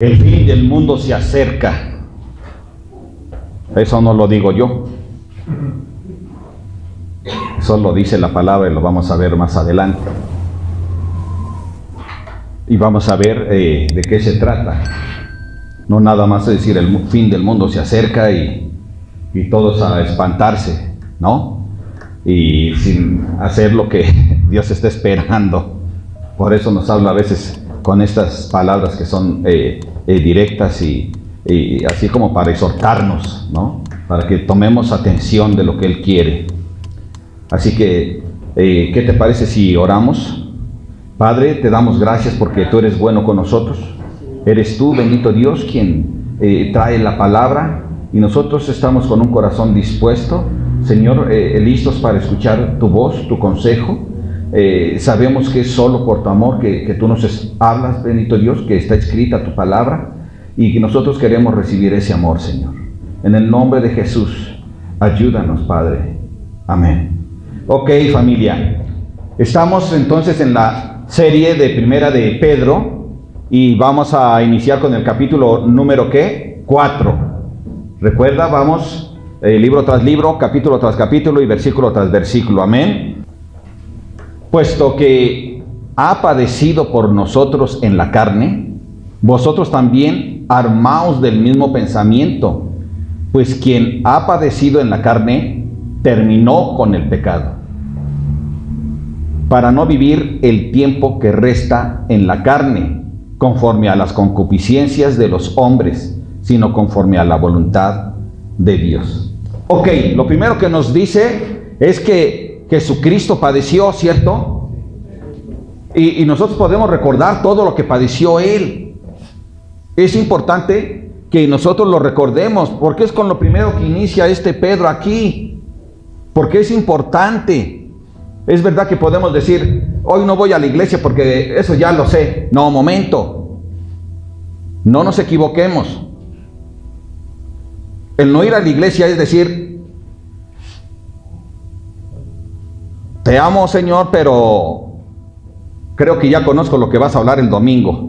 El fin del mundo se acerca. Eso no lo digo yo. Eso lo dice la palabra y lo vamos a ver más adelante. Y vamos a ver de qué se trata. No nada más es decir el fin del mundo se acerca y todos a espantarse, ¿no? Y sin hacer lo que Dios está esperando. Por eso nos habla a veces con estas palabras que son directas y así como para exhortarnos, ¿no? Para que tomemos atención de lo que Él quiere. Así que, ¿qué te parece si oramos? Padre, te damos gracias porque tú eres bueno con nosotros. Eres tú, bendito Dios, quien trae la palabra y nosotros estamos con un corazón dispuesto, Señor, listos para escuchar tu voz, tu consejo. Sabemos que es solo por tu amor que tú nos hablas, bendito Dios, que está escrita tu palabra y que nosotros queremos recibir ese amor, Señor. En el nombre de Jesús, ayúdanos, Padre. Amén. Ok, familia. Estamos entonces en la serie de Primera de Pedro y vamos a iniciar con el capítulo número, ¿qué? 4. Recuerda, vamos libro tras libro, capítulo tras capítulo y versículo tras versículo. Amén. Puesto que ha padecido por nosotros en la carne, vosotros también armaos del mismo pensamiento, pues quien ha padecido en la carne terminó con el pecado, para no vivir el tiempo que resta en la carne, conforme a las concupiscencias de los hombres, sino conforme a la voluntad de Dios. Ok, lo primero que nos dice es que Jesucristo padeció, ¿cierto? Y nosotros podemos recordar todo lo que padeció Él. Es importante que nosotros lo recordemos, porque es con lo primero que inicia este Pedro aquí. Porque es importante. Es verdad que podemos decir, hoy no voy a la iglesia porque eso ya lo sé. No, momento. No nos equivoquemos. El no ir a la iglesia es decir, te amo, Señor, pero creo que ya conozco lo que vas a hablar el domingo.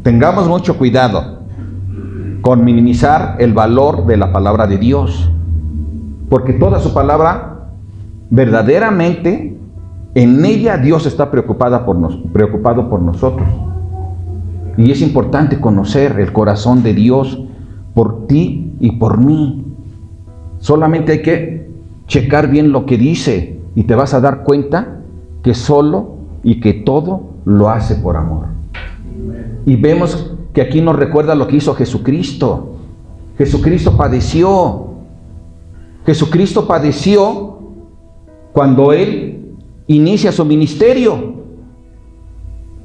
Tengamos mucho cuidado con minimizar el valor de la palabra de Dios, porque toda su palabra, verdaderamente, en ella Dios está preocupado por nosotros. Y es importante conocer el corazón de Dios por ti y por mí. Solamente hay que checar bien lo que dice y te vas a dar cuenta que solo y que todo lo hace por amor. Y vemos que aquí nos recuerda lo que hizo Jesucristo. Jesucristo padeció. Jesucristo padeció cuando Él inicia su ministerio.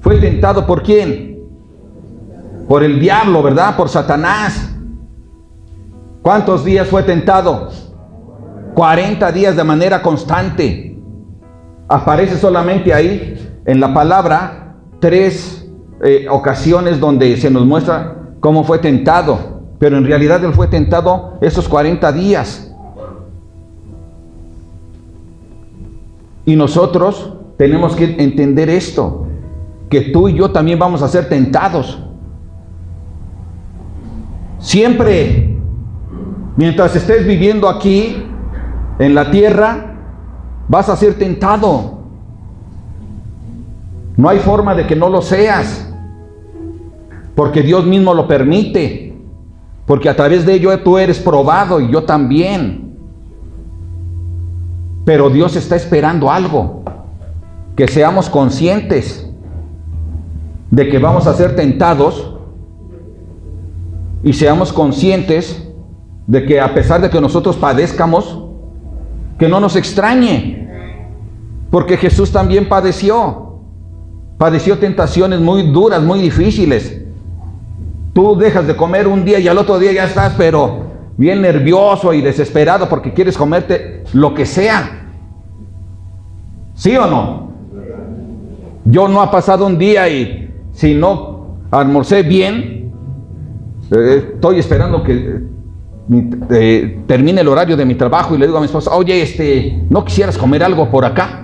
Fue tentado ¿por quién? Por el diablo, ¿verdad? Por Satanás. ¿Cuántos días fue tentado? 40 días de manera constante. Aparece solamente ahí en la palabra 3 ocasiones donde se nos muestra cómo fue tentado, pero en realidad Él fue tentado esos 40 días. Y nosotros tenemos que entender esto, que tú y yo también vamos a ser tentados. Siempre, mientras estés viviendo aquí en la tierra, vas a ser tentado. No hay forma de que no lo seas, porque Dios mismo lo permite, porque a través de ello tú eres probado y yo también. Pero Dios está esperando algo, que seamos conscientes de que vamos a ser tentados y seamos conscientes de que a pesar de que nosotros padezcamos, que no nos extrañe, porque Jesús también padeció tentaciones muy duras, muy difíciles. Tú dejas de comer un día y al otro día ya estás, pero bien nervioso y desesperado porque quieres comerte lo que sea. ¿Sí o no? Yo no ha pasado un día y si no almorcé bien, estoy esperando que termine el horario de mi trabajo y le digo a mi esposa, oye, ¿no quisieras comer algo por acá?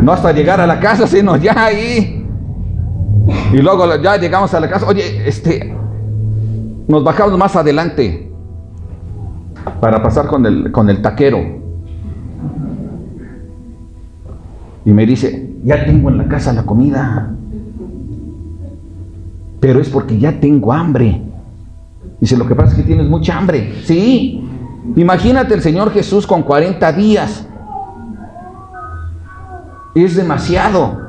No hasta llegar a la casa, sino ya ahí. Y luego ya llegamos a la casa. Oye, nos bajamos más adelante para pasar con el taquero. Y me dice, ya tengo en la casa la comida. Pero es porque ya tengo hambre. Dice, lo que pasa es que tienes mucha hambre. Sí. Imagínate el Señor Jesús con 40 días. Es demasiado.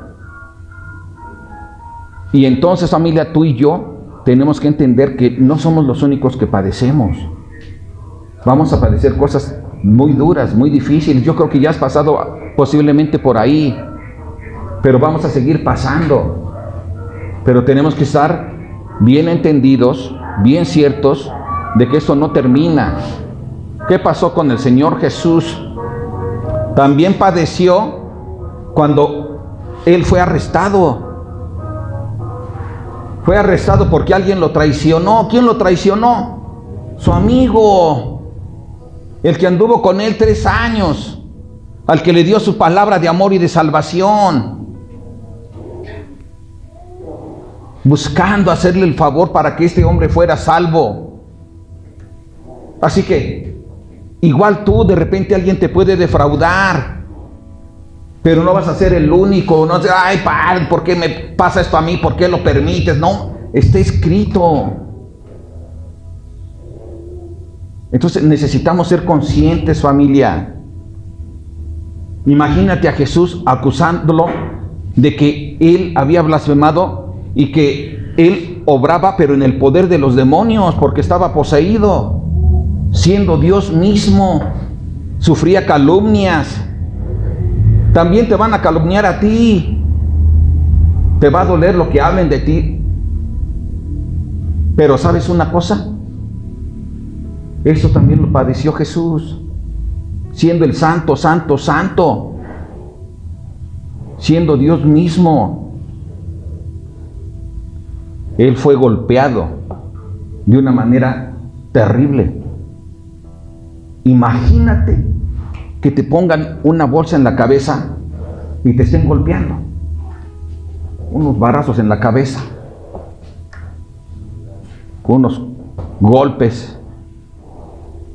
Y entonces, familia, tú y yo tenemos que entender que no somos los únicos que padecemos. Vamos a padecer cosas muy duras, muy difíciles. Yo creo que ya has pasado posiblemente por ahí, pero vamos a seguir pasando. Pero tenemos que estar bien entendidos, bien ciertos de que esto no termina. ¿Qué pasó con el Señor Jesús? También padeció cuando Él fue arrestado. Fue arrestado porque alguien lo traicionó. ¿Quién lo traicionó? Su amigo, el que anduvo con Él 3 años, al que le dio su palabra de amor y de salvación, buscando hacerle el favor para que este hombre fuera salvo. Así que igual tú, de repente alguien te puede defraudar, pero no vas a ser el único. No sé, ay, padre, ¿por qué me pasa esto a mí? ¿Por qué lo permites? No, está escrito. Entonces necesitamos ser conscientes, familia. Imagínate a Jesús acusándolo de que Él había blasfemado y que Él obraba, pero en el poder de los demonios, porque estaba poseído, siendo Dios mismo. Sufría calumnias. También te van a calumniar a ti. Te va a doler lo que hablen de ti. Pero ¿sabes una cosa? Eso también lo padeció Jesús, siendo el santo, santo, santo, siendo Dios mismo. Él fue golpeado de una manera terrible. Imagínate que te pongan una bolsa en la cabeza y te estén golpeando. Unos varazos en la cabeza, unos golpes,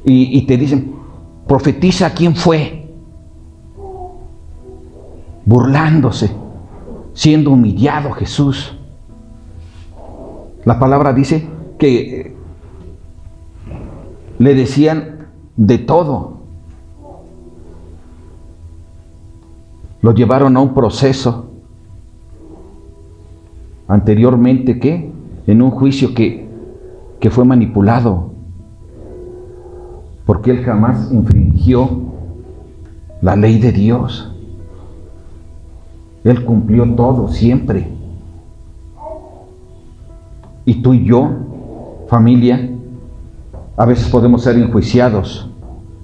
y te dicen, profetiza quién fue. Burlándose, siendo humillado Jesús. La palabra dice que le decían de todo. Lo llevaron a un proceso. Anteriormente, ¿qué? En un juicio que fue manipulado. Porque él jamás infringió la ley de Dios. Él cumplió todo, siempre. Y tú y yo, familia, a veces podemos ser enjuiciados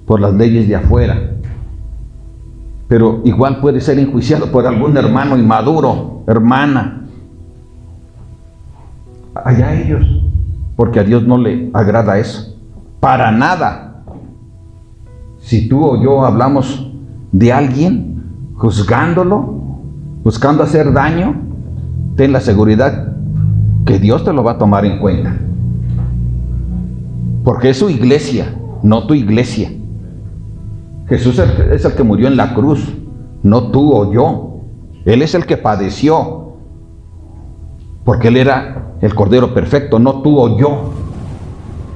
por las leyes de afuera, pero igual puede ser enjuiciado por algún hermano inmaduro, hermana. Allá ellos, porque a Dios no le agrada eso, para nada. Si tú o yo hablamos de alguien, juzgándolo, buscando hacer daño, ten la seguridad que Dios te lo va a tomar en cuenta. Porque es su iglesia, no tu iglesia. Jesús es el que murió en la cruz, no tú o yo. Él es el que padeció, porque Él era el Cordero perfecto, no tú o yo.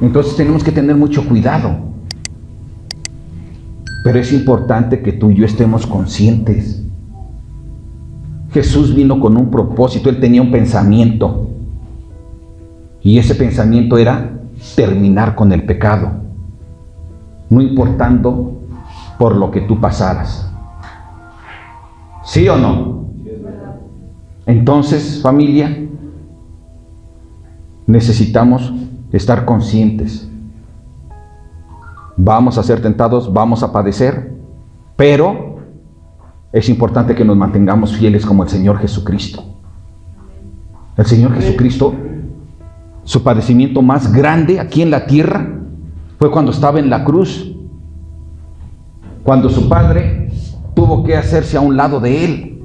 Entonces tenemos que tener mucho cuidado. Pero es importante que tú y yo estemos conscientes. Jesús vino con un propósito, Él tenía un pensamiento. Y ese pensamiento era terminar con el pecado, no importando por lo que tú pasaras. ¿Sí o no? Entonces, familia, necesitamos estar conscientes. Vamos a ser tentados, vamos a padecer, pero es importante que nos mantengamos fieles como el Señor Jesucristo. El Señor Jesucristo, su padecimiento más grande aquí en la tierra fue cuando estaba en la cruz, cuando su Padre tuvo que hacerse a un lado de Él,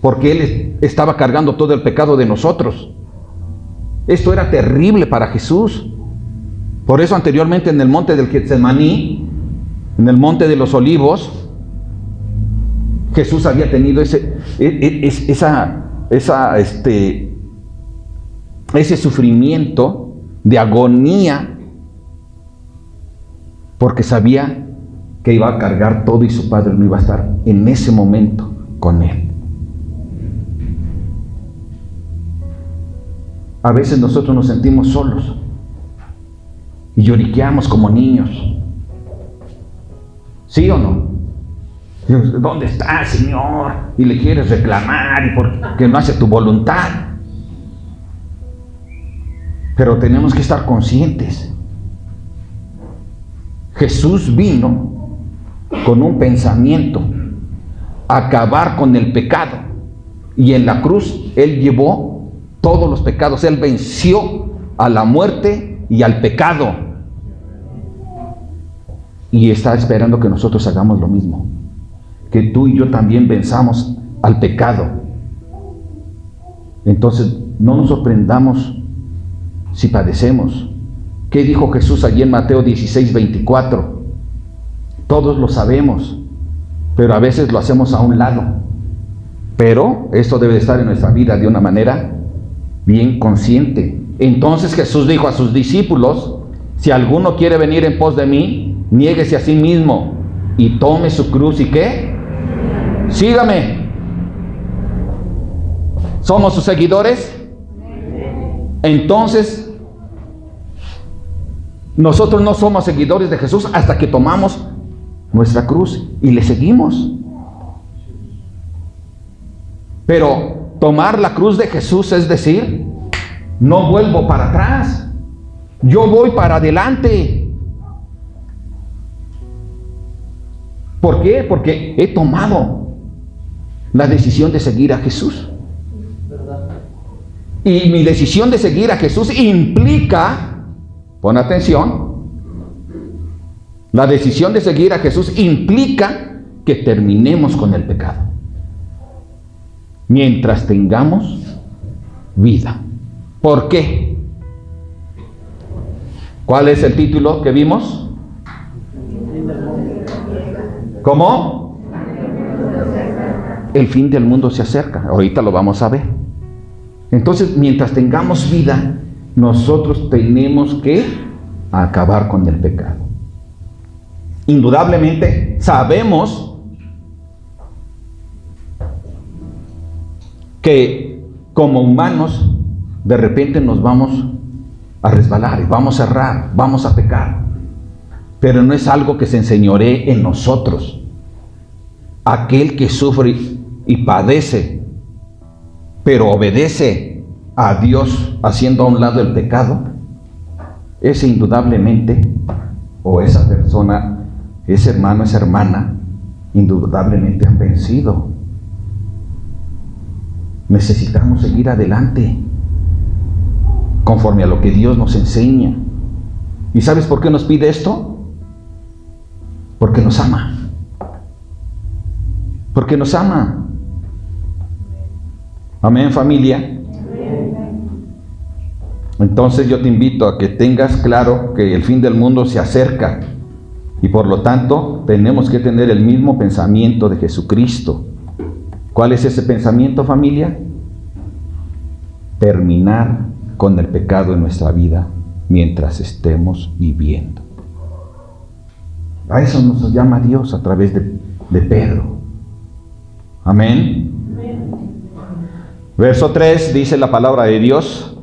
porque Él estaba cargando todo el pecado de nosotros. Esto era terrible para Jesús. Por eso anteriormente en el monte del Getsemaní, en el monte de los olivos, Jesús había tenido ese sufrimiento de agonía, porque sabía que iba a cargar todo y su Padre no iba a estar en ese momento con Él. A veces nosotros nos sentimos solos y lloriqueamos como niños. ¿Sí o no? ¿Dónde está, Señor? Y le quieres reclamar y porque no hace tu voluntad. Pero tenemos que estar conscientes. Jesús vino con un pensamiento: acabar con el pecado. Y en la cruz Él llevó todos los pecados. Él venció a la muerte y al pecado. Y está esperando que nosotros hagamos lo mismo. Que tú y yo también venzamos al pecado. Entonces, no nos sorprendamos si padecemos. ¿Qué dijo Jesús allí en Mateo 16:24? Todos lo sabemos, pero a veces lo hacemos a un lado. Pero esto debe estar en nuestra vida de una manera bien consciente. Entonces Jesús dijo a sus discípulos: si alguno quiere venir en pos de mí, niéguese a sí mismo y tome su cruz. ¿Y qué? Sígame. ¿Somos sus seguidores? Entonces, nosotros no somos seguidores de Jesús hasta que tomamos nuestra cruz y le seguimos. Pero tomar la cruz de Jesús es decir, no vuelvo para atrás, yo voy para adelante. ¿Por qué? Porque he tomado la decisión de seguir a Jesús. Y mi decisión de seguir a Jesús implica, pon atención, la decisión de seguir a Jesús implica que terminemos con el pecado mientras tengamos vida. ¿Por qué? ¿Cuál es el título que vimos? ¿Cómo? El fin del mundo se acerca. Ahorita lo vamos a ver. Entonces, mientras tengamos vida, nosotros tenemos que acabar con el pecado. Indudablemente, sabemos que como humanos, de repente nos vamos a resbalar, vamos a errar, vamos a pecar. Pero no es algo que se enseñoree en nosotros. Aquel que sufre y padece, pero obedece a Dios haciendo a un lado el pecado, ese indudablemente, o esa persona, ese hermano, esa hermana, indudablemente han vencido. Necesitamos seguir adelante conforme a lo que Dios nos enseña. ¿Y sabes por qué nos pide esto? Porque nos ama. Porque nos ama. Amén, familia. Entonces yo te invito a que tengas claro que el fin del mundo se acerca y por lo tanto tenemos que tener el mismo pensamiento de Jesucristo. ¿Cuál es ese pensamiento, familia? Terminar con el pecado en nuestra vida mientras estemos viviendo. A eso nos llama Dios a través de Pedro. Amén. Verso 3 dice la palabra de Dios: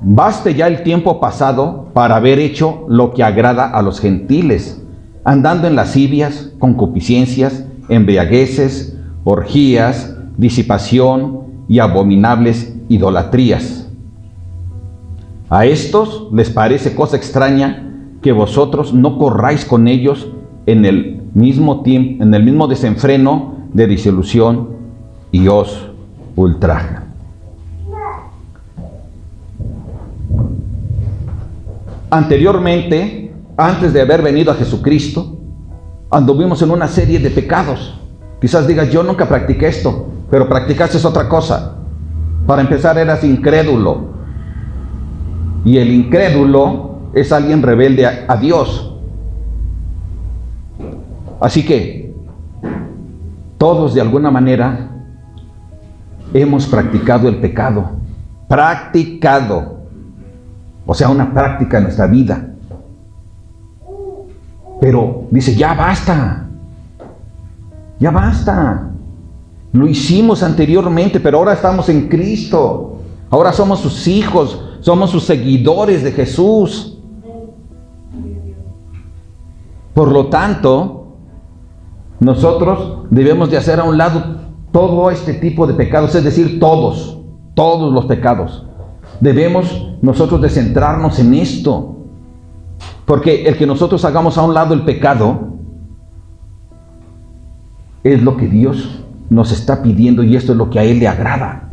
baste ya el tiempo pasado para haber hecho lo que agrada a los gentiles, andando en lascivias, concupiscencias, embriagueces, orgías, disipación y abominables idolatrías. A estos les parece cosa extraña que vosotros no corráis con ellos en el mismo desenfreno de disolución y os ultrajan. Anteriormente, antes de haber venido a Jesucristo, anduvimos en una serie de pecados. Quizás digas, yo nunca practiqué esto. pero practicaste otra cosa. Para empezar, eras incrédulo. Y el incrédulo es alguien rebelde a Dios. Así que todos de alguna manera hemos practicado el pecado. Practicado. O sea, una práctica en nuestra vida. Pero dice, ya basta. Ya basta. Lo hicimos anteriormente, pero ahora estamos en Cristo. Ahora somos sus hijos, somos sus seguidores de Jesús. Por lo tanto, nosotros debemos de hacer a un lado todo este tipo de pecados, es decir, todos los pecados. Debemos nosotros de centrarnos en esto. Porque el que nosotros hagamos a un lado el pecado es lo que Dios nos está pidiendo, y esto es lo que a Él le agrada.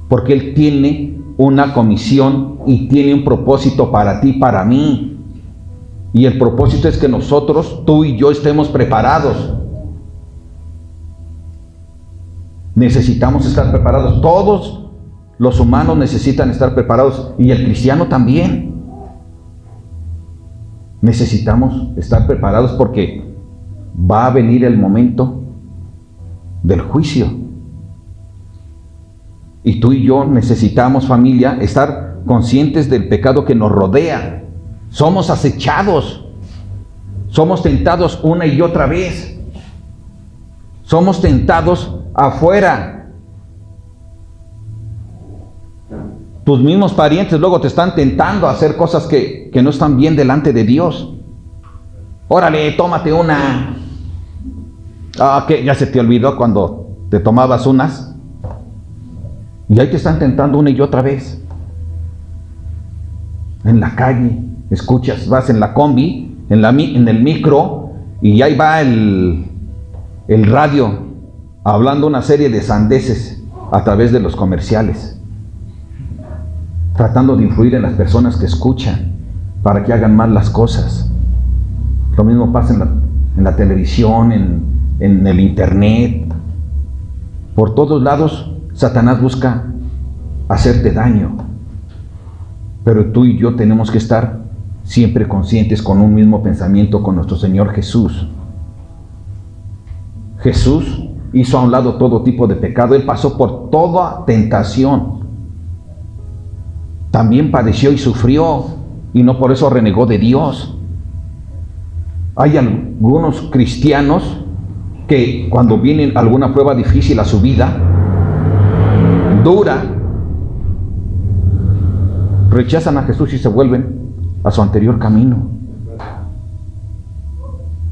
Porque Él tiene una comisión y tiene un propósito para ti, para mí. Y el propósito es que nosotros, tú y yo, estemos preparados. Necesitamos estar preparados. Todos los humanos necesitan estar preparados, y el cristiano también. Necesitamos estar preparados porque va a venir el momento del juicio. Y tú y yo necesitamos, familia, estar conscientes del pecado que nos rodea. Somos acechados. Somos tentados una y otra vez. Somos tentados afuera. Tus mismos parientes luego te están tentando a hacer cosas que no están bien delante de Dios. Órale, tómate una. Que ya se te olvidó cuando te tomabas unas. Y ahí te están tentando una y otra vez. En la calle, escuchas, vas en la combi, en el micro, y ahí va el radio hablando una serie de sandeces a través de los comerciales, tratando de influir en las personas que escuchan para que hagan mal las cosas. Lo mismo pasa en la televisión, en el internet. Por todos lados Satanás busca hacerte daño. Pero tú y yo tenemos que estar siempre conscientes, con un mismo pensamiento con nuestro Señor Jesús. Jesús hizo a un lado todo tipo de pecado. Él pasó por toda tentación. También padeció y sufrió, y no por eso renegó de Dios. Hay algunos cristianos que cuando viene alguna prueba difícil a su vida, dura, rechazan a Jesús y se vuelven a su anterior camino.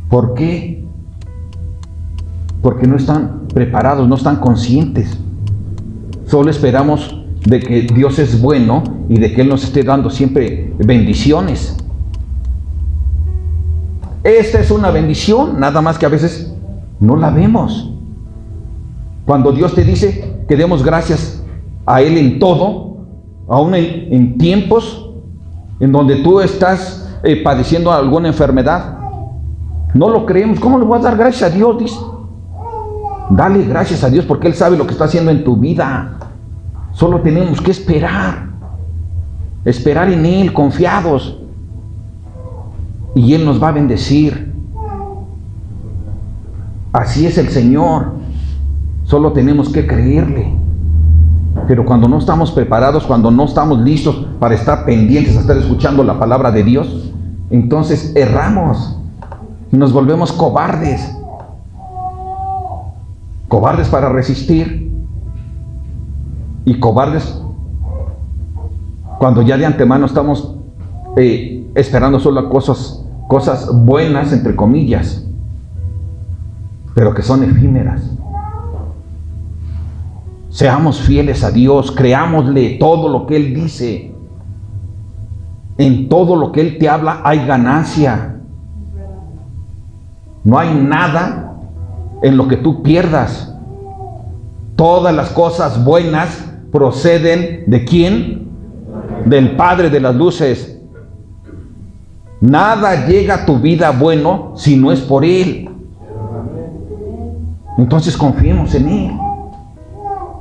¿Por qué? Porque no están preparados, no están conscientes. Solo esperamos de que Dios es bueno y de que Él nos esté dando siempre bendiciones. Esta es una bendición, nada más que a veces no la vemos. Cuando Dios te dice que demos gracias a Él en todo, aún en tiempos en donde tú estás padeciendo alguna enfermedad, no lo creemos. ¿Cómo le voy a dar gracias a Dios? Dice, dale gracias a Dios porque Él sabe lo que está haciendo en tu vida. Solo tenemos que esperar en Él, confiados, y Él nos va a bendecir. Así es el Señor. Solo tenemos que creerle. Pero cuando no estamos preparados, cuando no estamos listos para estar pendientes a estar escuchando la palabra de Dios, entonces erramos y nos volvemos cobardes. Cobardes para resistir, y cobardes cuando ya de antemano estamos esperando solo cosas buenas, entre comillas, pero que son efímeras. Seamos fieles a Dios, creámosle todo lo que Él dice. En todo lo que Él te habla hay ganancia. No hay nada en lo que tú pierdas. Todas las cosas buenas proceden ¿de quién? Del Padre de las luces. Nada llega a tu vida bueno si no es por Él. Entonces confiemos en Él.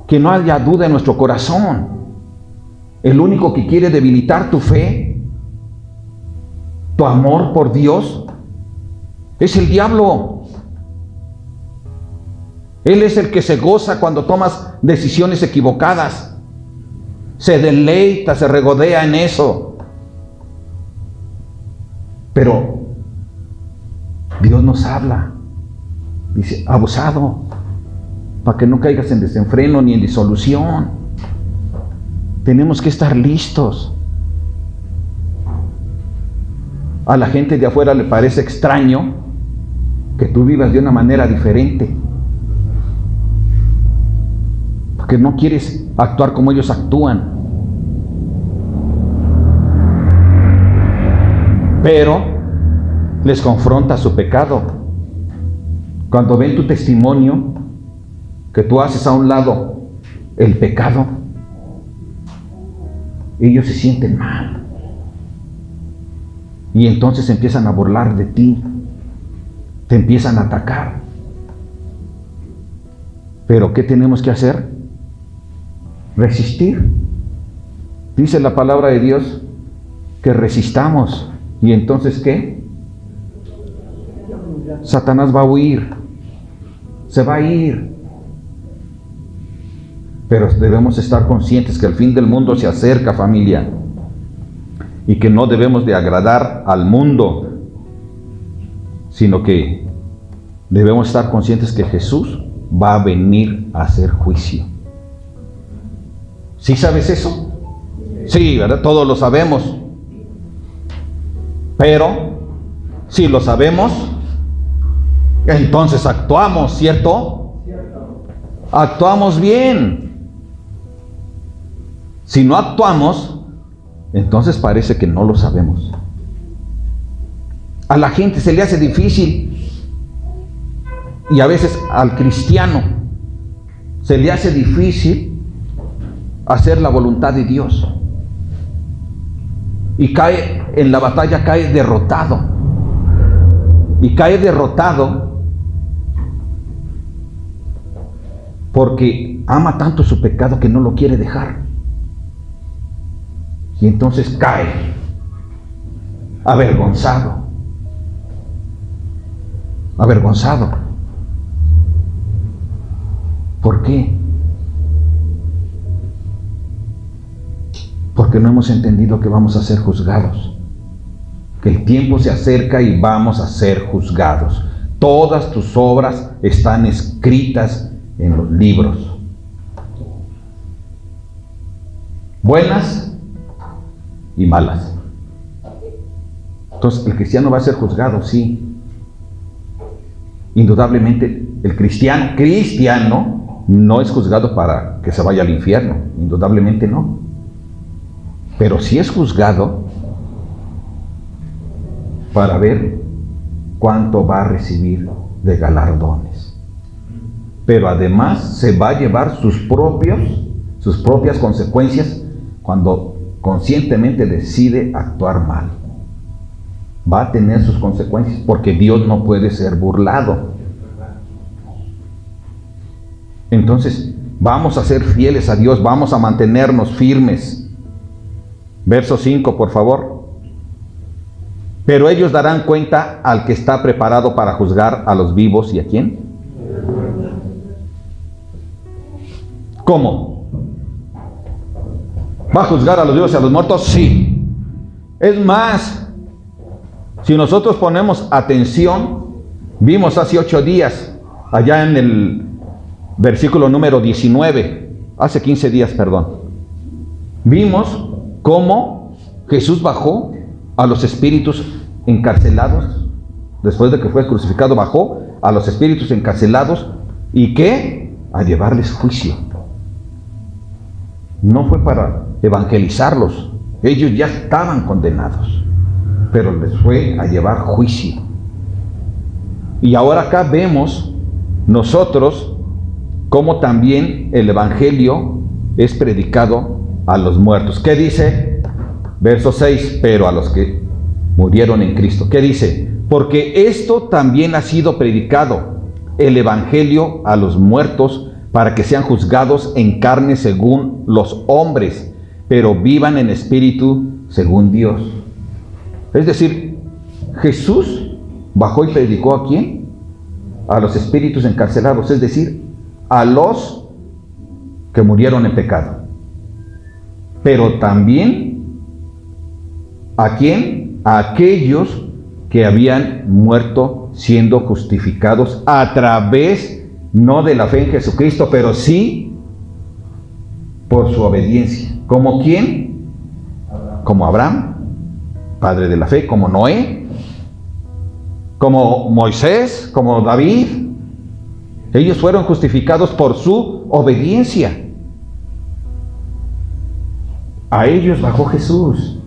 que no haya duda en nuestro corazón. El único que quiere debilitar tu fe, tu amor por Dios, es el diablo. Él es el que se goza cuando tomas decisiones equivocadas. Se deleita, se regodea en eso. Pero Dios nos habla. Dice, abusado, para que no caigas en desenfreno ni en disolución. Tenemos que estar listos. A la gente de afuera le parece extraño que tú vivas de una manera diferente, porque no quieres actuar como ellos actúan. Pero les confronta su pecado. Cuando ven tu testimonio, que tú haces a un lado el pecado, ellos se sienten mal. Y entonces empiezan a burlar de ti. Te empiezan a atacar. Pero ¿qué tenemos que hacer? Resistir. Dice la palabra de Dios que resistamos. ¿Y entonces qué? Satanás va a huir. Se va a ir. Pero debemos estar conscientes que el fin del mundo se acerca, familia. Y que no debemos de agradar al mundo, sino que debemos estar conscientes que Jesús va a venir a hacer juicio. ¿Sí sabes eso? Sí, ¿verdad? Todos lo sabemos. Pero, si lo sabemos, entonces actuamos, ¿cierto? Actuamos bien. Si no actuamos, entonces parece que no lo sabemos. A la gente se le hace difícil, y a veces al cristiano se le hace difícil hacer la voluntad de Dios. Y cae en la batalla, cae derrotado. Y cae derrotado porque ama tanto su pecado que no lo quiere dejar. Y entonces cae avergonzado. Avergonzado. ¿Por qué? Porque no hemos entendido que vamos a ser juzgados. Que el tiempo se acerca y vamos a ser juzgados. Todas tus obras están escritas en los libros. Buenas y malas. Entonces el cristiano va a ser juzgado, sí. Indudablemente el cristiano no es juzgado para que se vaya al infierno, indudablemente no. Pero sí es juzgado para ver cuánto va a recibir de galardones. Pero además se va a llevar sus propias consecuencias cuando conscientemente decide actuar mal. Va a tener sus consecuencias, porque Dios no puede ser burlado. Entonces, vamos a ser fieles a Dios, vamos a mantenernos firmes. Verso 5, por favor. Pero ellos darán cuenta al que está preparado para juzgar a los vivos, ¿y a quién? ¿Cómo? ¿Va a juzgar a los vivos y a los muertos? Sí. Es más, si nosotros ponemos atención, vimos hace 8 días, allá en el versículo número 19, hace 15 días, perdón, vimos cómo Jesús bajó a los espíritus encarcelados, después de que fue crucificado, bajó a los espíritus encarcelados, ¿y qué? A llevarles juicio. No fue para evangelizarlos, ellos ya estaban condenados, pero les fue a llevar juicio. Y ahora acá vemos nosotros cómo también el evangelio es predicado a los muertos. ¿Qué dice? Verso 6, pero a los que murieron en Cristo. ¿Qué dice? Porque esto también ha sido predicado, el evangelio a los muertos, para que sean juzgados en carne según los hombres, pero vivan en espíritu según Dios. Es decir, Jesús bajó y predicó ¿a quién? A los espíritus encarcelados, es decir, a los que murieron en pecado. Pero también ¿a quién? A aquellos que habían muerto siendo justificados a través, no de la fe en Jesucristo, pero sí por su obediencia. ¿Como quién? Como Abraham, padre de la fe, como Noé, como Moisés, como David. Ellos fueron justificados por su obediencia. A ellos bajó Jesús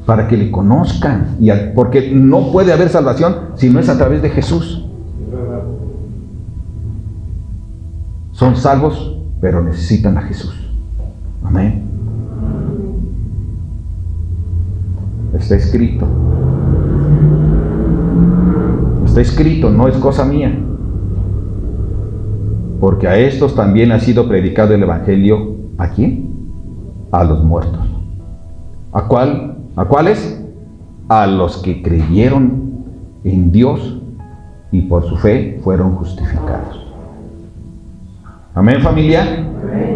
para que le conozcan, porque no puede haber salvación si no es a través de Jesús. Son salvos, pero necesitan a Jesús. Amén. Está escrito. Está escrito, no es cosa mía. Porque a estos también ha sido predicado el Evangelio. ¿A quién? A los muertos. ¿A cuáles? A los que creyeron en Dios y por su fe fueron justificados. Amén, familia.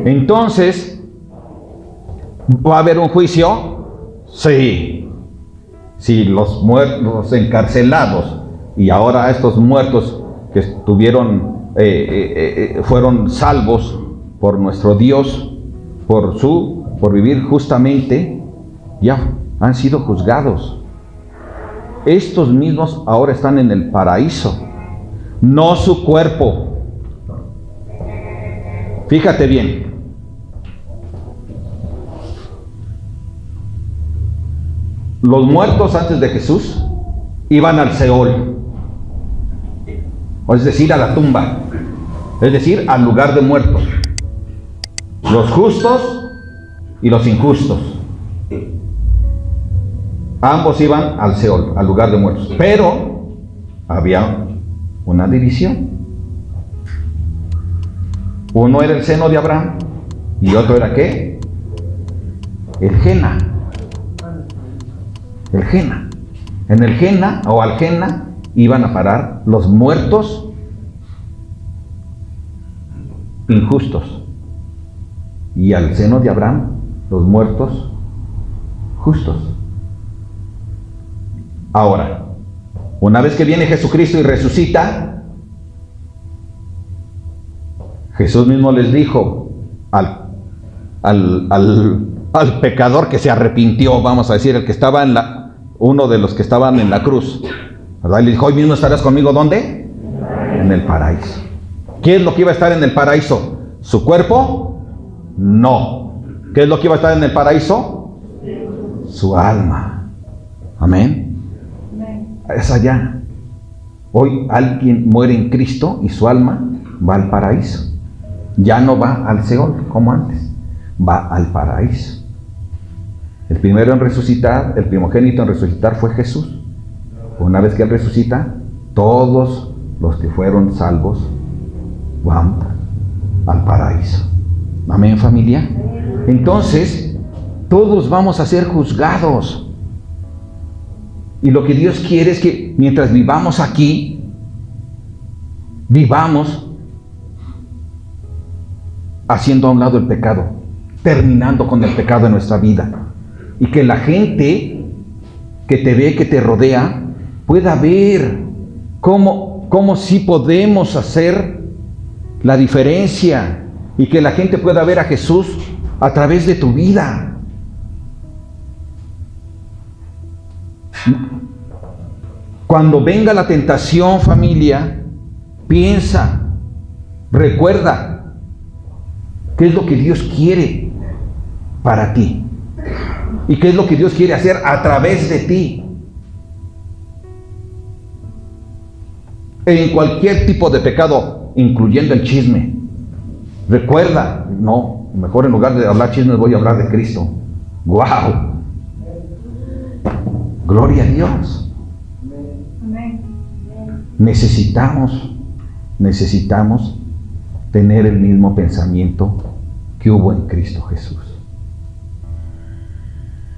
Entonces, ¿va a haber un juicio? Sí. Si los muertos, los encarcelados, y ahora estos muertos que estuvieron, fueron salvos por nuestro Dios, por vivir justamente, ya han sido juzgados. Estos mismos ahora están en el paraíso, no su cuerpo. Fíjate bien. Los muertos antes de Jesús iban al Seol, es decir, a la tumba, es decir, al lugar de muertos. Los justos y los injustos, ambos iban al Seol, al lugar de muertos. Pero había una división. Uno era el seno de Abraham y otro era ¿qué? El Gena. El Gena. En el Gena o al Gena iban a parar los muertos injustos, y al seno de Abraham los muertos justos. Ahora, una vez que viene Jesucristo y resucita, Jesús mismo les dijo al pecador que se arrepintió, vamos a decir, el que estaba uno de los que estaban en la cruz, ¿verdad? Y le dijo: hoy mismo estarás conmigo, ¿dónde? En el paraíso. ¿Qué es lo que iba a estar en el paraíso? ¿Su cuerpo? No. ¿Qué es lo que iba a estar en el paraíso? Su alma. Amén. Es allá. Hoy alguien muere en Cristo y su alma va al paraíso. Ya no va al Seol como antes, va al paraíso. El primero en resucitar, el primogénito en resucitar fue Jesús. Una vez que Él resucita, todos los que fueron salvos van al paraíso. Amén, familia. Entonces, todos vamos a ser juzgados. Y lo que Dios quiere es que mientras vivamos aquí, vivamos haciendo a un lado el pecado, terminando con el pecado en nuestra vida. Y que la gente que te ve, que te rodea, pueda ver cómo sí podemos hacer la diferencia, y que la gente pueda ver a Jesús a través de tu vida. Cuando venga la tentación, familia, piensa, recuerda qué es lo que Dios quiere para ti y qué es lo que Dios quiere hacer a través de ti. En cualquier tipo de pecado, incluyendo el chisme, recuerda, no, mejor en lugar de hablar chismes voy a hablar de Cristo. ¡Wow! Gloria a Dios. Necesitamos necesitamos tener el mismo pensamiento que hubo en Cristo Jesús.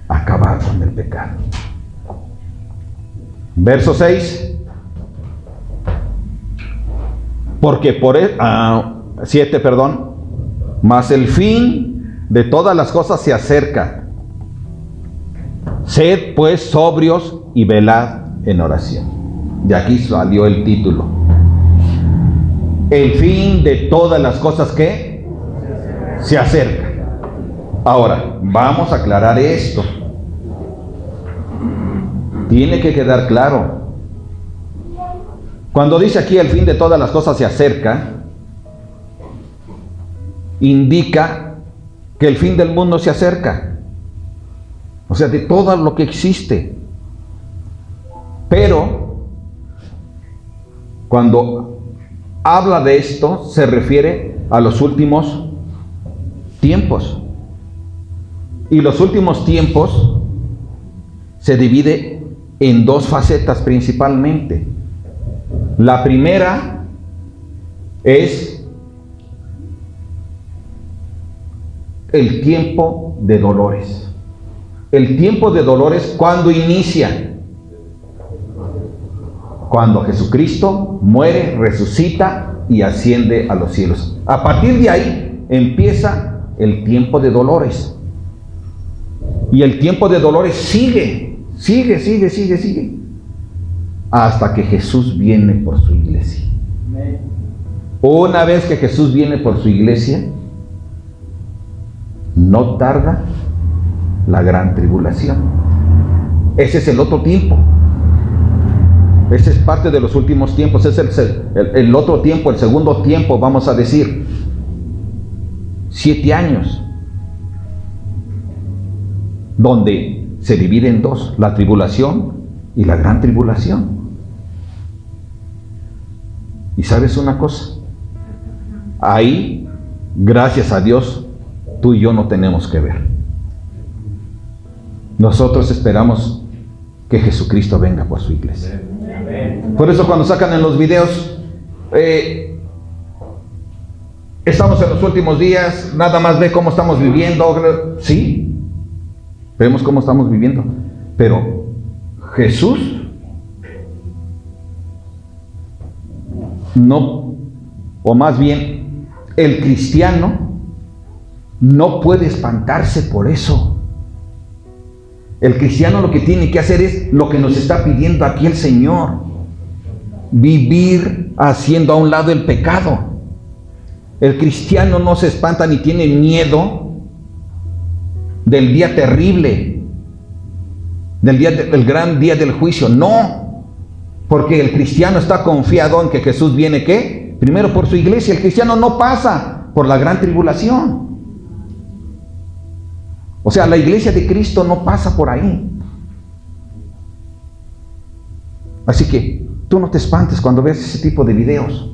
Acabar con el pecado. Verso 6. Porque por 7, perdón. Mas el fin de todas las cosas se acerca. Sed pues sobrios y velad en oración. De aquí salió el título. El fin de todas las cosas que se acerca. Ahora, vamos a aclarar esto. Tiene que quedar claro. Cuando dice aquí el fin de todas las cosas se acerca, indica que el fin del mundo se acerca. O sea, de todo lo que existe. Pero, cuando habla de esto, se refiere a los últimos tiempos. Y los últimos tiempos se divide en dos facetas principalmente. La primera es el tiempo de dolores. El tiempo de dolores, ¿cuándo inicia? Cuando Jesucristo muere, resucita y asciende a los cielos. A partir de ahí empieza el tiempo de dolores. Y el tiempo de dolores sigue hasta que Jesús viene por su iglesia. Una vez que Jesús viene por su iglesia, no tarda la gran tribulación. Ese es el otro tiempo. Ese es parte de los últimos tiempos. Ese es el otro tiempo, el segundo tiempo, vamos a decir. 7 años. Donde se divide en dos, la tribulación y la gran tribulación. Y sabes una cosa, ahí, gracias a Dios, tú y yo no tenemos que ver. Nosotros esperamos que Jesucristo venga por su iglesia. Por eso cuando sacan en los videos, estamos en los últimos días, nada más ve cómo estamos viviendo. Sí, vemos cómo estamos viviendo, pero Jesús no, o más bien el cristiano no puede espantarse por eso. El cristiano lo que tiene que hacer es lo que nos está pidiendo aquí el Señor: vivir haciendo a un lado el pecado. El cristiano no se espanta ni tiene miedo del día terrible, del gran día del juicio. No, porque el cristiano está confiado en que Jesús viene, ¿qué? Primero por su iglesia. El cristiano no pasa por la gran tribulación. O sea, la iglesia de Cristo no pasa por ahí. Así que tú no te espantes cuando ves ese tipo de videos.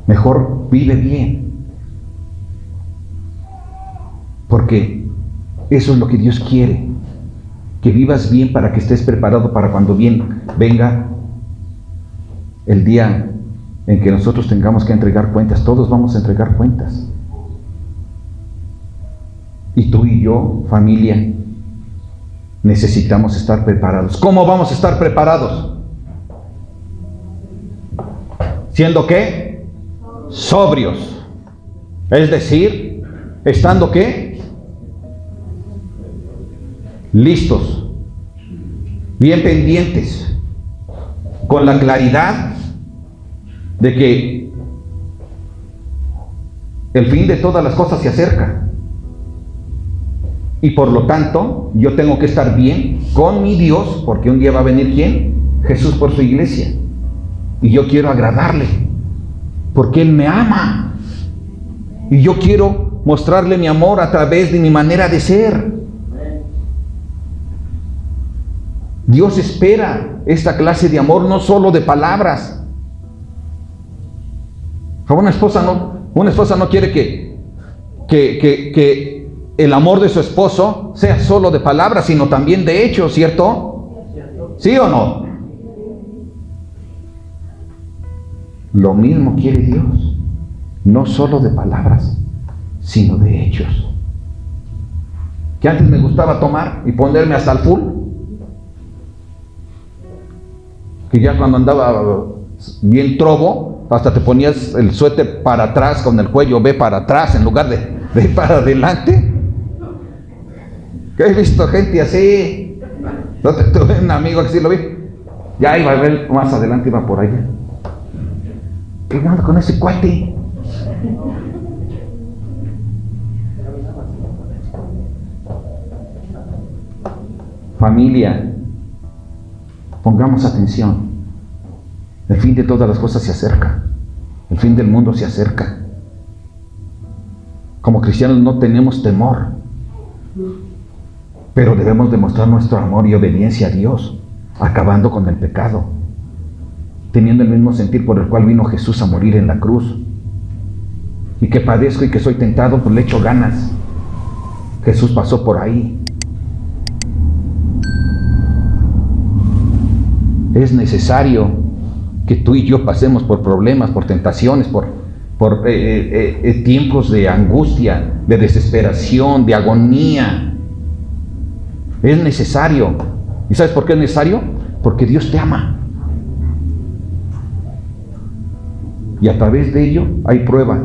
Mejor vive bien, porque eso es lo que Dios quiere, que vivas bien para que estés preparado para cuando venga el día en que nosotros tengamos que entregar cuentas. Todos vamos a entregar cuentas. Y tú y yo, familia, necesitamos estar preparados. ¿Cómo vamos a estar preparados? ¿Siendo qué? Sobrios. Es decir, estando ¿qué? Listos, bien pendientes, con la claridad de que el fin de todas las cosas se acerca. Y por lo tanto, yo tengo que estar bien con mi Dios, porque un día va a venir ¿quién? Jesús por su iglesia. Y yo quiero agradarle, porque Él me ama. Y yo quiero mostrarle mi amor a través de mi manera de ser. Dios espera esta clase de amor, no solo de palabras. Una esposa no quiere que el amor de su esposo sea solo de palabras, sino también de hechos, ¿cierto? ¿Sí o no? Lo mismo quiere Dios, no solo de palabras, sino de hechos. Que antes me gustaba tomar y ponerme hasta el full, que ya cuando andaba bien trobo, hasta te ponías el suéter para atrás con el cuello, ve para atrás en lugar de ir para adelante. Que he visto gente así. Tuve un amigo que sí lo vi, ya iba a ver más adelante, iba por allá. ¿Qué onda con ese cuate? Familia, pongamos atención. El fin de todas las cosas se acerca. El fin del mundo se acerca. Como cristianos no tenemos temor, pero debemos demostrar nuestro amor y obediencia a Dios, acabando con el pecado, teniendo el mismo sentir por el cual vino Jesús a morir en la cruz. Y que padezco y que soy tentado, pues le echo ganas. Jesús pasó por ahí. Es necesario que tú y yo pasemos por problemas, por tentaciones, por tiempos de angustia, de desesperación, de agonía. Es necesario. ¿Y sabes por qué es necesario? Porque Dios te ama. Y a través de ello hay prueba.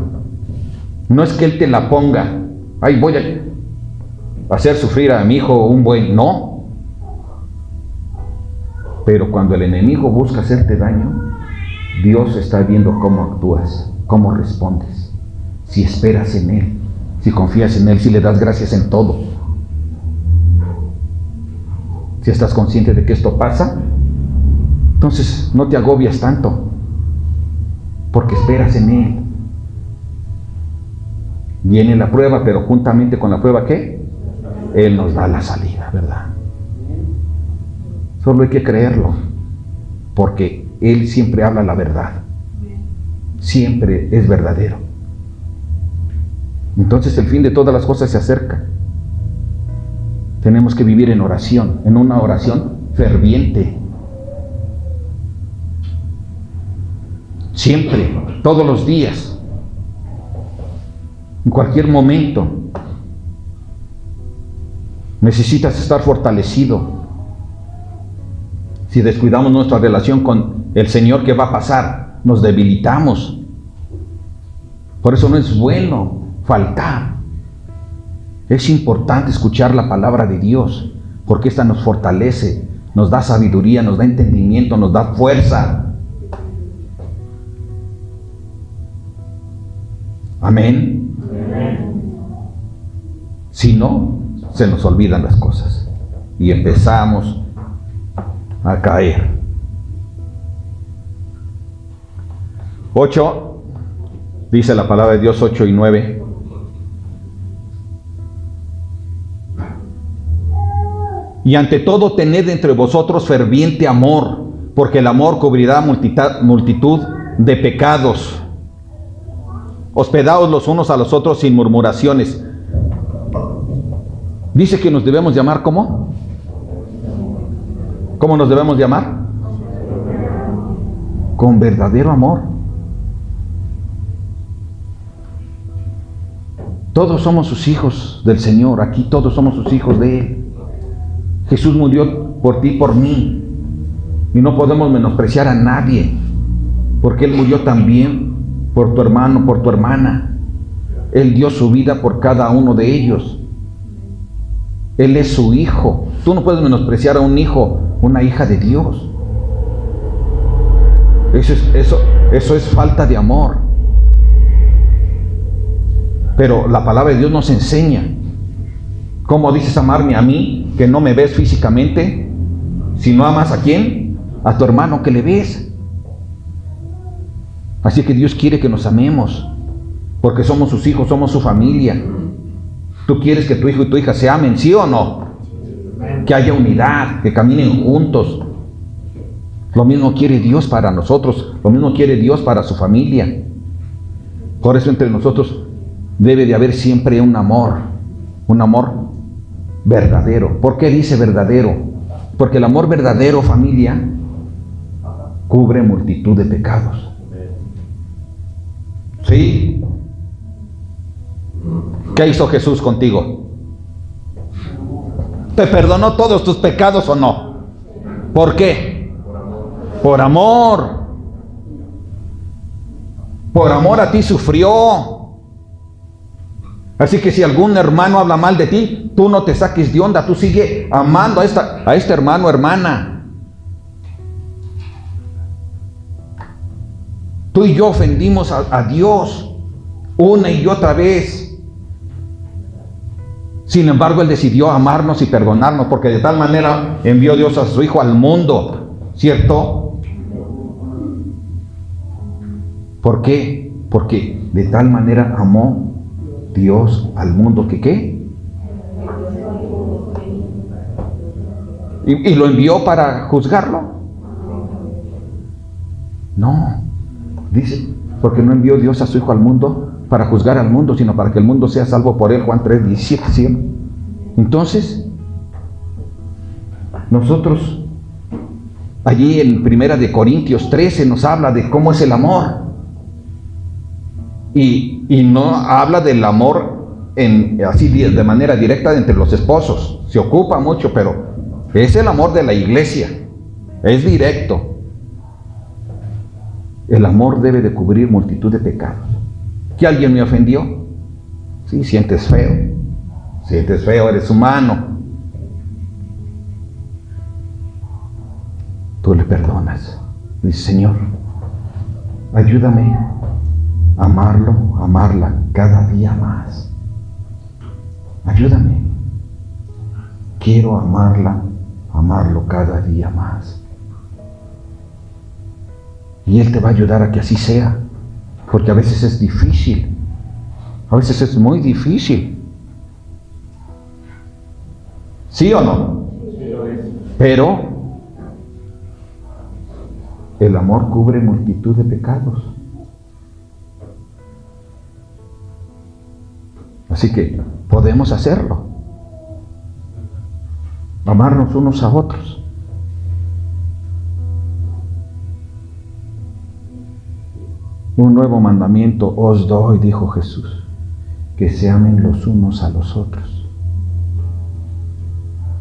No es que Él te la ponga. Ay, voy a hacer sufrir a mi hijo un buen. No. Pero cuando el enemigo busca hacerte daño, Dios está viendo cómo actúas, cómo respondes. Si esperas en Él, si confías en Él, si le das gracias en todo. Si estás consciente de que esto pasa, entonces no te agobias tanto, porque esperas en Él. Viene la prueba, pero juntamente con la prueba, ¿qué? Él nos da la salida, ¿verdad? Solo hay que creerlo, porque Él siempre habla la verdad. Siempre es verdadero. Entonces el fin de todas las cosas se acerca. Tenemos que vivir en oración, en una oración ferviente. Siempre, todos los días, en cualquier momento. Necesitas estar fortalecido. Si descuidamos nuestra relación con el Señor, ¿qué va a pasar? Nos debilitamos. Por eso no es bueno faltar. Es importante escuchar la palabra de Dios, porque esta nos fortalece, nos da sabiduría, nos da entendimiento, nos da fuerza. Amén. Si no, se nos olvidan las cosas y empezamos a caer. 8, dice la palabra de Dios, 8 y 9. Y ante todo tened entre vosotros ferviente amor, porque el amor cubrirá multitud de pecados. Hospedaos los unos a los otros sin murmuraciones. Dice que nos debemos llamar ¿cómo? ¿Cómo nos debemos llamar? Con verdadero amor. Todos somos sus hijos del Señor. Aquí todos somos sus hijos de Él. Jesús murió por ti y por mí. Y no podemos menospreciar a nadie, porque Él murió también por tu hermano, por tu hermana. Él dio su vida por cada uno de ellos. Él es su hijo. Tú no puedes menospreciar a un hijo, una hija de Dios. Eso es falta de amor. Pero la palabra de Dios nos enseña. ¿Cómo dices amarme a mí, que no me ves físicamente? Si no amas ¿a quién? A tu hermano que le ves. Así que Dios quiere que nos amemos, porque somos sus hijos, somos su familia. ¿Tú quieres que tu hijo y tu hija se amen, sí o no? Que haya unidad, que caminen juntos. Lo mismo quiere Dios para nosotros, lo mismo quiere Dios para su familia. Por eso entre nosotros debe de haber siempre un amor verdadero. ¿Por qué dice verdadero? Porque el amor verdadero, familia, cubre multitud de pecados. ¿Sí? ¿Qué hizo Jesús contigo? ¿Te perdonó todos tus pecados o no? ¿Por qué? Por amor. Por amor a ti sufrió. Así que si algún hermano habla mal de ti, tú no te saques de onda, tú sigue amando a este hermano o hermana. Tú y yo ofendimos a Dios una y otra vez. Sin embargo, Él decidió amarnos y perdonarnos, porque de tal manera envió Dios a su Hijo al mundo, ¿cierto? ¿Por qué? Porque de tal manera amó Dios al mundo que ¿qué? ¿Y lo envió para juzgarlo? No. Dice, porque no envió Dios a su Hijo al mundo para juzgar al mundo, sino para que el mundo sea salvo por Él. Juan 3:17, ¿sí? Entonces, nosotros, allí en 1 Corintios 13 nos habla de cómo es el amor. Y no habla del amor así de manera directa entre los esposos. Se ocupa mucho, pero es el amor de la iglesia. Es directo. El amor debe de cubrir multitud de pecados. ¿Que alguien me ofendió? Sí, sientes feo. Sientes feo, eres humano. Tú le perdonas. Dice, Señor, ayúdame a amarlo, a amarla cada día más. Ayúdame. Quiero amarla, amarlo cada día más. Y Él te va a ayudar a que así sea, porque a veces es difícil, a veces es muy difícil. ¿Sí o no? Pero el amor cubre multitud de pecados. Así que podemos hacerlo. Amarnos unos a otros. Un nuevo mandamiento os doy, dijo Jesús, que se amen los unos a los otros.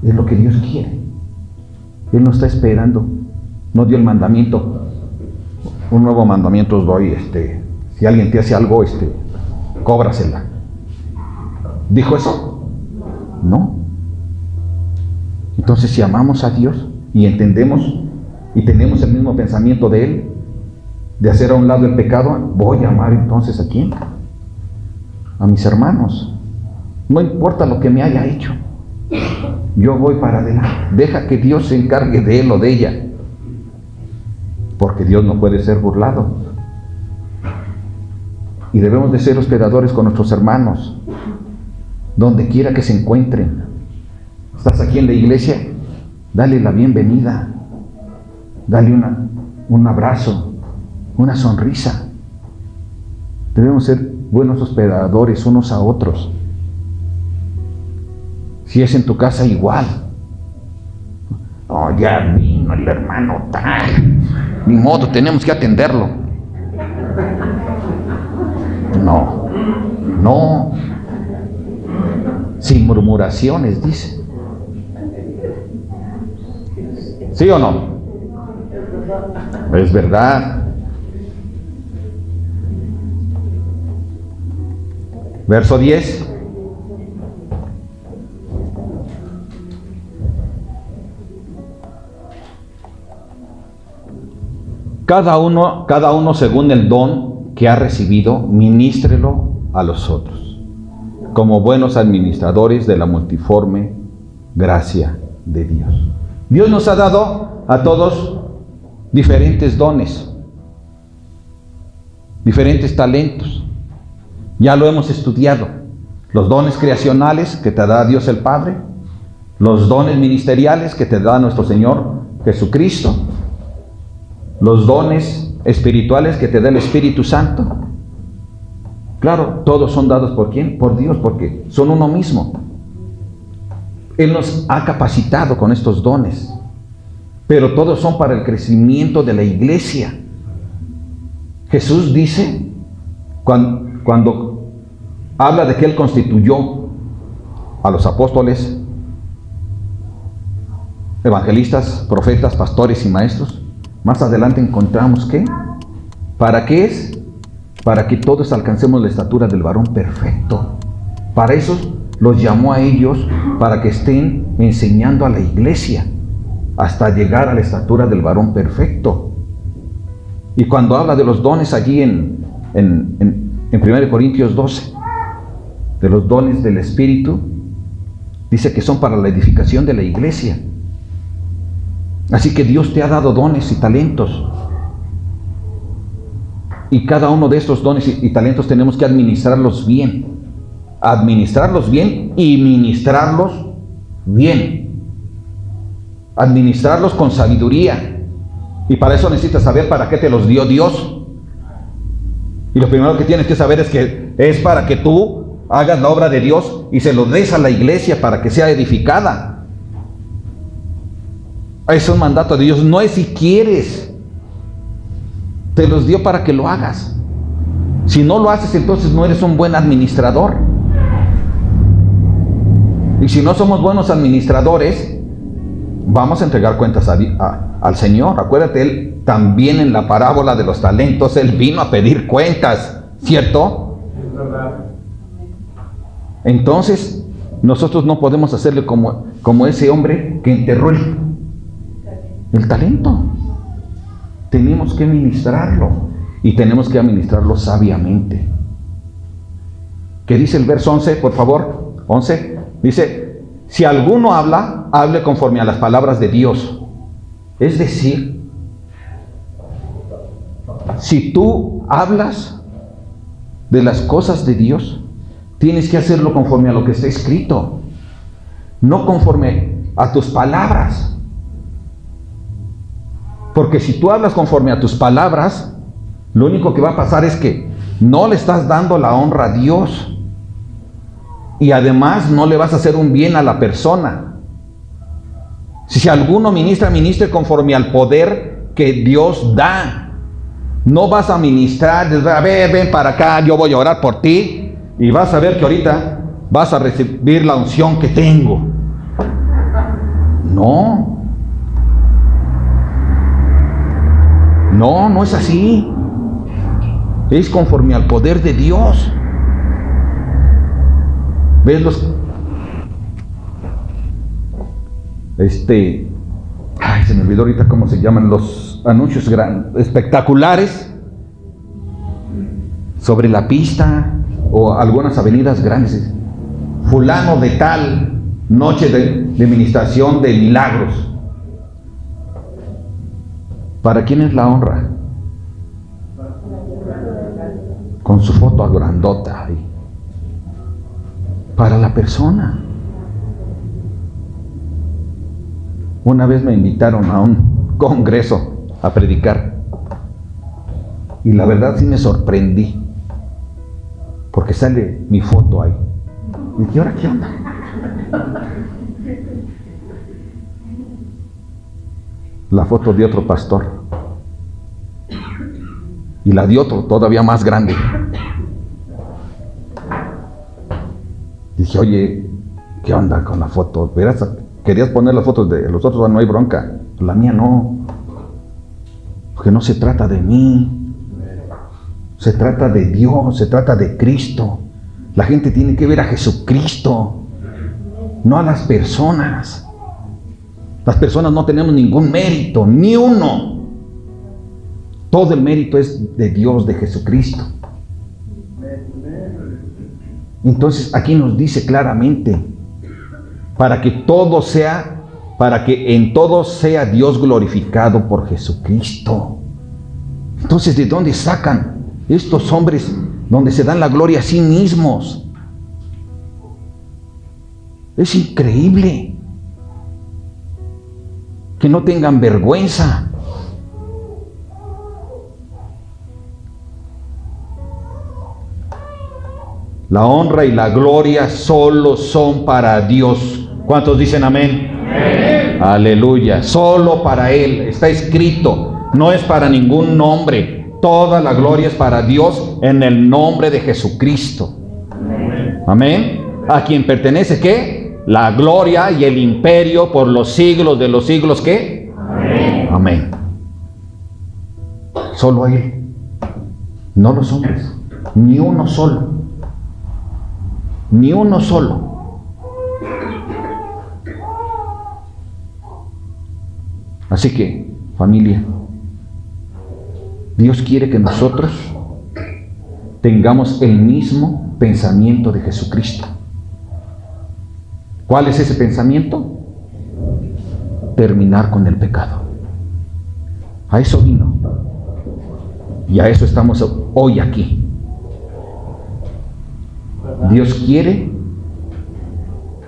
Es lo que Dios quiere. Él no está esperando. No dio el mandamiento. Un nuevo mandamiento os doy, si alguien te hace algo, cóbrasela. ¿Dijo eso? No. Entonces, si amamos a Dios y entendemos y tenemos el mismo pensamiento de Él, de hacer a un lado el pecado, voy a amar entonces ¿a quién? A mis hermanos. No importa lo que me haya hecho. Yo voy para adelante. Deja que Dios se encargue de él o de ella. Porque Dios no puede ser burlado. Y debemos de ser hospedadores con nuestros hermanos, donde quiera que se encuentren. ¿Estás aquí en la iglesia? Dale la bienvenida. Dale un abrazo, una sonrisa. Debemos ser buenos hospedadores unos a otros. Si es en tu casa, igual. Oh, ya vino el hermano tal. Ni modo, tenemos que atenderlo. No. Sin murmuraciones, dice. ¿Sí o no? Es verdad. Verso 10. Cada uno según el don que ha recibido, ministrelo a los otros, como buenos administradores de la multiforme gracia de Dios. Dios nos ha dado a todos diferentes dones, diferentes talentos. Ya lo hemos estudiado. Los dones creacionales que te da Dios el Padre, los dones ministeriales que te da nuestro Señor Jesucristo, los dones espirituales que te da el Espíritu Santo. Claro, todos son dados ¿por quién? Por Dios, porque son uno mismo. Él nos ha capacitado con estos dones, pero todos son para el crecimiento de la iglesia. Jesús dice, Cuando habla de que Él constituyó a los apóstoles, evangelistas, profetas, pastores y maestros, más adelante encontramos que, ¿para qué es? Para que todos alcancemos la estatura del varón perfecto. Para eso los llamó a ellos, para que estén enseñando a la iglesia hasta llegar a la estatura del varón perfecto. Y cuando habla de los dones allí en 1 Corintios 12, de los dones del Espíritu, dice que son para la edificación de la iglesia. Así que Dios te ha dado dones y talentos. Y cada uno de estos dones y talentos tenemos que administrarlos bien. Administrarlos bien y ministrarlos bien. Administrarlos con sabiduría. Y para eso necesitas saber para qué te los dio Dios. Y lo primero que tienes que saber es que es para que tú hagas la obra de Dios y se lo des a la iglesia para que sea edificada. Es un mandato de Dios, no es si quieres. Te los dio para que lo hagas. Si no lo haces, entonces no eres un buen administrador. Y si no somos buenos administradores, vamos a entregar cuentas al Señor. Acuérdate, Él también en la parábola de los talentos, Él vino a pedir cuentas, ¿cierto? Es verdad. Entonces, nosotros no podemos hacerle como ese hombre que enterró el talento. Tenemos que ministrarlo y tenemos que administrarlo sabiamente. ¿Qué dice el verso 11, por favor? 11. Dice, si alguno habla, hable conforme a las palabras de Dios. Es decir, si tú hablas de las cosas de Dios, tienes que hacerlo conforme a lo que está escrito, no conforme a tus palabras. Porque si tú hablas conforme a tus palabras, lo único que va a pasar es que no le estás dando la honra a Dios. Y además no le vas a hacer un bien a la persona. Si alguno ministre conforme al poder que Dios da. No vas a ministrar, a ver, ven para acá, yo voy a orar por ti. Y vas a ver que ahorita vas a recibir la unción que tengo. No. No es así. Es conforme al poder de Dios. ¿Ves los? Se me olvidó ahorita cómo se llaman los anuncios espectaculares sobre la pista o algunas avenidas grandes. Fulano de tal, noche de ministración de milagros. ¿Para quién es la honra? Con su foto grandota ahí. Para la persona. Una vez me invitaron a un congreso a predicar. Y la verdad sí me sorprendí. Porque sale mi foto ahí. Y dije, ¿ahora qué onda? La foto de otro pastor. Y la de otro, todavía más grande. Dije, oye, ¿qué onda con la foto? ¿Verás? Querías poner las fotos de los otros, no hay bronca. La mía no. Porque no se trata de mí. Se trata de Dios, se trata de Cristo. La gente tiene que ver a Jesucristo, no a las personas. Las personas no tenemos ningún mérito, ni uno. Todo el mérito es de Dios, de Jesucristo. Entonces aquí nos dice claramente, para que en todo sea Dios glorificado por Jesucristo. Entonces, ¿de dónde sacan estos hombres donde se dan la gloria a sí mismos? Es increíble que no tengan vergüenza. La honra y la gloria solo son para Dios. ¿Cuántos dicen amén? Amén. Aleluya. Solo para Él. Está escrito. No es para ningún hombre. Toda la gloria es para Dios en el nombre de Jesucristo. Amén. A quien pertenece, ¿qué? La gloria y el imperio por los siglos de los siglos, ¿qué? Amén. Amén. Solo a Él. No los hombres. Ni uno solo. Ni uno solo. Así que, familia, Dios quiere que nosotros tengamos el mismo pensamiento de Jesucristo. ¿Cuál es ese pensamiento? Terminar con el pecado. A eso vino. Y a eso estamos hoy aquí. Dios quiere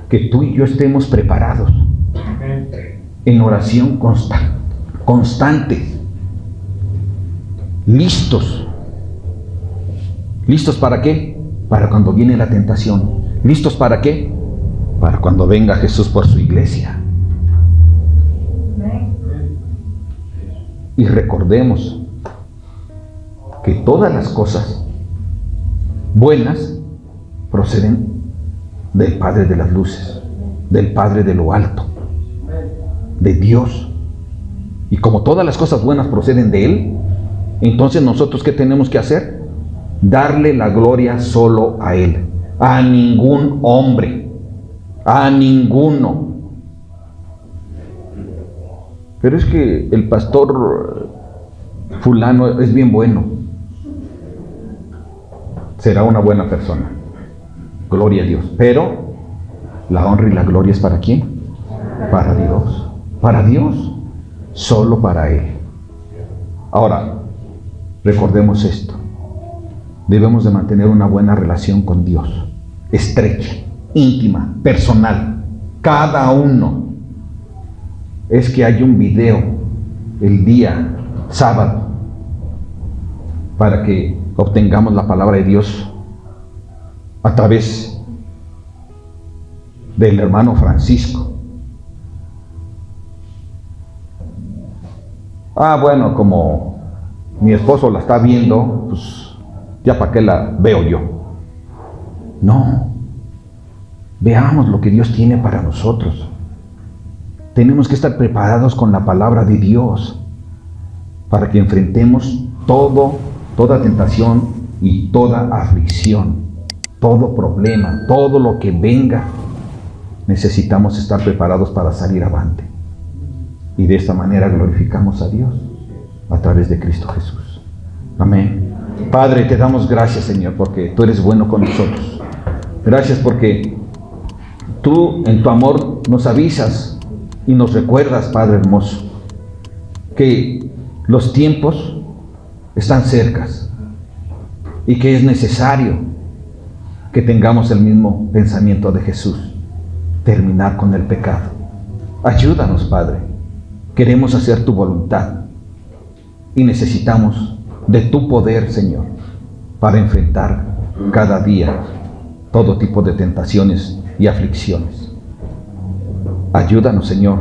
que tú y yo estemos preparados en oración constante, listos. ¿Listos para qué? Para cuando viene la tentación. ¿Listos para qué? Para cuando venga Jesús por su iglesia. Y recordemos que todas las cosas buenas proceden del Padre de las luces, del Padre de lo alto, de Dios. Y como todas las cosas buenas proceden de Él, entonces nosotros, ¿qué tenemos que hacer? Darle la gloria solo a Él, a ningún hombre, a ninguno. Pero es que el pastor fulano es bien bueno. Será una buena persona. Gloria a Dios. Pero la honra y la gloria es ¿para quién? Para Dios. Para Dios. Solo para Él. Ahora, recordemos esto. Debemos de mantener una buena relación con Dios. Estrecha, íntima, personal. Cada uno. Es que hay un video el día sábado para que obtengamos la palabra de Dios a través del hermano Francisco. Bueno, como mi esposo la está viendo, pues ya para qué la veo yo. No, veamos lo que Dios tiene para nosotros. Tenemos que estar preparados con la palabra de Dios para que enfrentemos toda tentación y toda aflicción, todo problema, todo lo que venga. Necesitamos estar preparados para salir avante. Y de esta manera glorificamos a Dios a través de Cristo Jesús. Amén. Padre, te damos gracias, Señor, porque tú eres bueno con nosotros. Gracias porque tú en tu amor nos avisas y nos recuerdas, Padre hermoso, que los tiempos están cercas y que es necesario que tengamos el mismo pensamiento de Jesús, terminar con el pecado. Ayúdanos, Padre. Queremos hacer tu voluntad y necesitamos de tu poder, Señor, para enfrentar cada día todo tipo de tentaciones y aflicciones. Ayúdanos, Señor,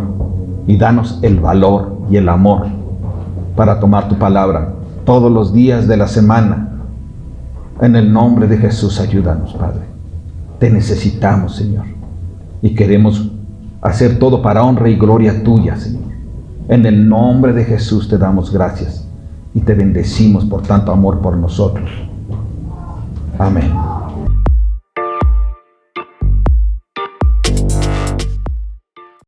y danos el valor y el amor para tomar tu palabra todos los días de la semana. En el nombre de Jesús, ayúdanos, Padre. Te necesitamos, Señor, y queremos hacer todo para honra y gloria tuya, Señor. En el nombre de Jesús te damos gracias y te bendecimos por tanto amor por nosotros. Amén.